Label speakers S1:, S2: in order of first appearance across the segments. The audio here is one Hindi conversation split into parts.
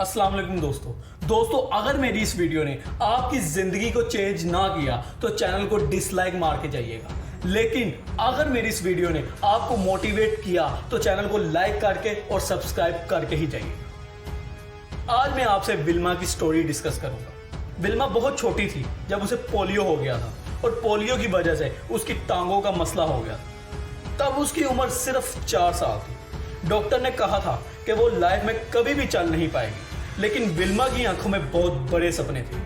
S1: अस्सलाम वालेकुम दोस्तों अगर मेरी इस वीडियो ने आपकी ज़िंदगी को चेंज ना किया तो चैनल को डिसलाइक मार के जाइएगा। लेकिन अगर मेरी इस वीडियो ने आपको मोटिवेट किया तो चैनल को लाइक करके और सब्सक्राइब करके ही जाइएगा। आज मैं आपसे विल्मा की स्टोरी डिस्कस करूंगा। विल्मा बहुत छोटी थी जब उसे पोलियो हो गया था और पोलियो की वजह से उसकी टांगों का मसला हो गया। तब उसकी उम्र सिर्फ 4 साल थी। डॉक्टर ने कहा था कि वो लाइफ में कभी भी चल नहीं पाएगी, लेकिन विल्मा की आंखों में बहुत बड़े सपने थे।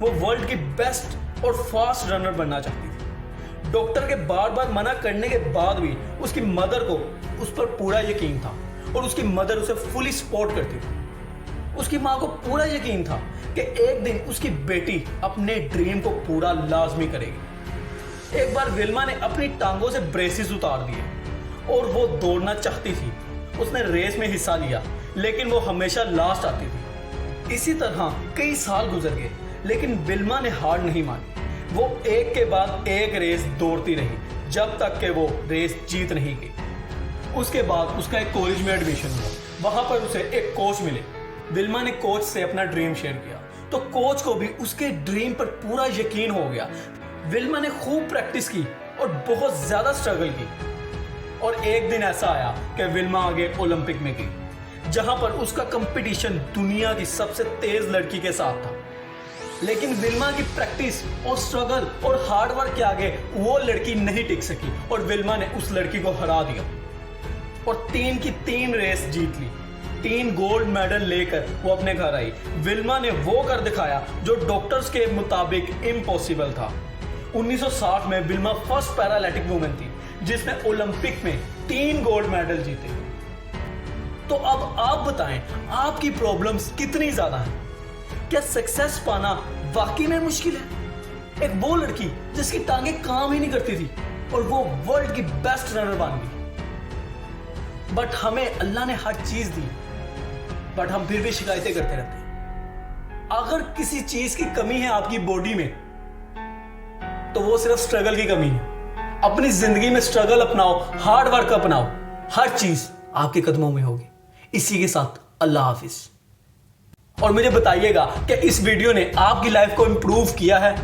S1: वो वर्ल्ड की बेस्ट और फास्ट रनर बनना चाहती थी। डॉक्टर के बार बार मना करने के बाद भी उसकी मदर को उस पर पूरा यकीन था और उसकी मदर उसे फुली सपोर्ट करती थी। उसकी माँ को पूरा यकीन था कि एक दिन उसकी बेटी अपने ड्रीम को पूरा लाजमी करेगी। एक बार विल्मा ने अपनी टांगों से ब्रेसेस उतार दिए और वो दौड़ना चाहती थी। उसने रेस में हिस्सा लिया, लेकिन वो हमेशा लास्ट आती थी। इसी तरह कई साल गुजर गए, लेकिन विल्मा ने हार नहीं मानी। वो एक के बाद एक रेस दौड़ती रही जब तक कि वो रेस जीत नहीं गई। उसके बाद उसका एक कॉलेज में एडमिशन हुआ। वहां पर उसे एक कोच मिले। विल्मा ने कोच से अपना ड्रीम शेयर किया तो कोच को भी उसके ड्रीम पर पूरा यकीन हो गया। विल्मा ने खूब प्रैक्टिस की और बहुत ज्यादा स्ट्रगल की और एक दिन ऐसा आया कि विल्मा आगे ओलंपिक में गई, जहां पर उसका कंपटीशन दुनिया की सबसे तेज लड़की के साथ था। लेकिन विल्मा की प्रैक्टिस और स्ट्रगल और हार्ड वर्क के आगे वो लड़की नहीं टिक सकी और विल्मा ने उस लड़की को हरा दिया और 3 की 3 रेस जीत ली। 3 गोल्ड मेडल लेकर वो अपने घर आई। विल्मा ने वो कर दिखाया जो डॉक्टर्स के मुताबिक इम्पॉसिबल था। 1960 में विल्मा फर्स्ट पैरालिटिक वुमेन थी जिसने ओलंपिक में 3 गोल्ड मेडल जीते। तो अब आप बताएं, आपकी प्रॉब्लम्स कितनी ज्यादा हैं? क्या सक्सेस पाना वाकई में मुश्किल है? एक वो लड़की जिसकी टांगें काम ही नहीं करती थी और वो वर्ल्ड की बेस्ट रनर बन गई। बट हमें अल्लाह ने हर चीज दी, बट हम फिर भी शिकायतें करते रहते हैं। अगर किसी चीज की कमी है आपकी बॉडी में तो वो सिर्फ स्ट्रगल की कमी है। अपनी जिंदगी में स्ट्रगल अपनाओ, हार्ड वर्क अपनाओ, हर चीज आपके कदमों में होगी। इसी के साथ अल्लाह हाफिज। और मुझे बताइएगा कि इस वीडियो ने आपकी लाइफ को इंप्रूव किया है